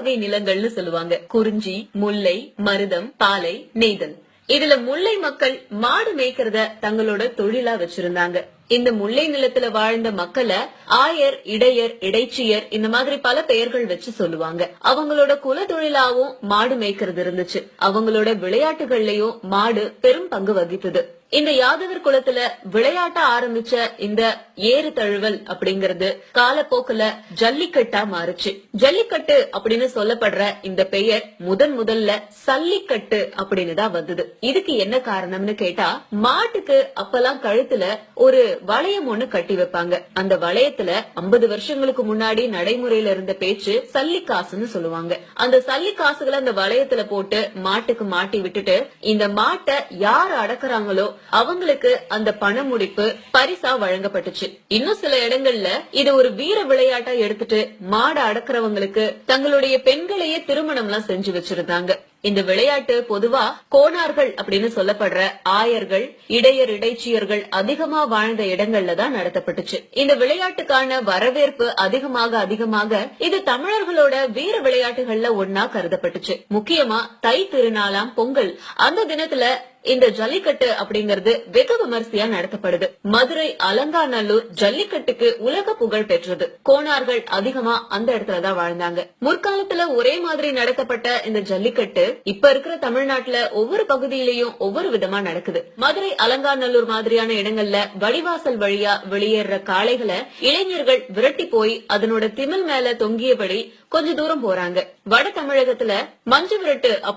வகை நிலங்கள்னு சொல்லுவாங்க. குறிஞ்சி, முல்லை, மருதம், பாலை, நெய்தல். இதுல முல்லை மக்கள் மாடு மேய்க்கிறத தங்களோட தொழிலா வச்சிருந்தாங்க. இந்த முல்லை நிலத்துல வாழ்ந்த மக்களை ஆயர், இடையர், இடைச்சியர் இந்த மாதிரி பல பெயர்கள் வச்சு சொல்லுவாங்க. அவங்களோட குல தொழிலாவும் மாடு மேய்க்கிறது இருந்துச்சு. அவங்களோட விளையாட்டுகள்லயும் மாடு பெரும் பங்கு வகித்தது. இந்த யாதவர் குலத்துல விளையாட்ட ஆரம்பிச்ச இந்த ஏறு தழுவல் அப்படிங்கறது காலப்போக்குல ஜல்லிக்கட்டா மாறுச்சு. ஜல்லிக்கட்டு அப்படின்னு சொல்லப்படுற இந்த பெயர் முதல்ல சல்லிக்கட்டு அப்படின்னு தான் வந்தது. இதுக்கு என்ன காரணம்னு கேட்டா, மாட்டுக்கு அப்பெல்லாம் கழுத்துல ஒரு வளையம் ஒண்ணு கட்டி வைப்பாங்க. அந்த வளையத்துல 50 வருஷங்களுக்கு முன்னாடி நடைமுறையில இருந்த பேச்சு சல்லிக்காசுன்னு சொல்லுவாங்க. அந்த சல்லிக்காசுகளை அந்த வளையத்துல போட்டு மாட்டுக்கு மாட்டி விட்டுட்டு இந்த மாட்டை யார் அடக்குறாங்களோ அவங்களுக்கு அந்த பண முடிப்பு பரிசா வழங்கப்பட்டுச்சு. இன்னும் சில இடங்கள்ல இது ஒரு வீர விளையாட்டா எடுத்துட்டு மாடு அடக்குறவங்களுக்கு தங்களுடைய பெண்களையே திருமணம் எல்லாம் செஞ்சு வச்சிருந்தாங்க. இந்த விளையாட்டு பொதுவா கோணார்கள் அப்படின்னு சொல்லப்படுற ஆயர்கள், இடையர், இடைச்சியர்கள் அதிகமா வாழ்ந்த இடங்கள்ல தான் நடத்தப்பட்டுச்சு. இந்த விளையாட்டுக்கான வரவேற்பு அதிகமாக இது தமிழர்களோட வீர விளையாட்டுகள்ல ஒன்னா கருதப்பட்டுச்சு. முக்கியமா தை திருநாளாம் பொங்கல் அந்த தினத்துல இந்த ஜல்லிக்கட்டு அப்படிங்கறது வெகு விமர்சையா நடத்தப்படுது. மதுரை அலங்காநல்லூர் ஜல்லிக்கட்டுக்கு உலக புகழ் பெற்றது. கோணார்கள் அதிகமா அந்த இடத்துலதான் வாழ்ந்தாங்க. முற்காலத்துல ஒரே மாதிரி நடத்தப்பட்ட இந்த ஜல்லிக்கட்டு இப்ப இருக்கிற தமிழ்நாட்டுல ஒவ்வொரு பகுதியிலயும் ஒவ்வொரு விதமா நடக்குது. மதுரை அலங்காநல்லூர் மாதிரியான இடங்கள்ல வடிவாசல் வழியா வெளியேற காளைகளை இளைஞர்கள் விரட்டி போய் அதனோட திமில் மேல தொங்கியபடி கொஞ்ச தூரம் போறாங்க. வட தமிழகத்துல மஞ்சு விரட்டு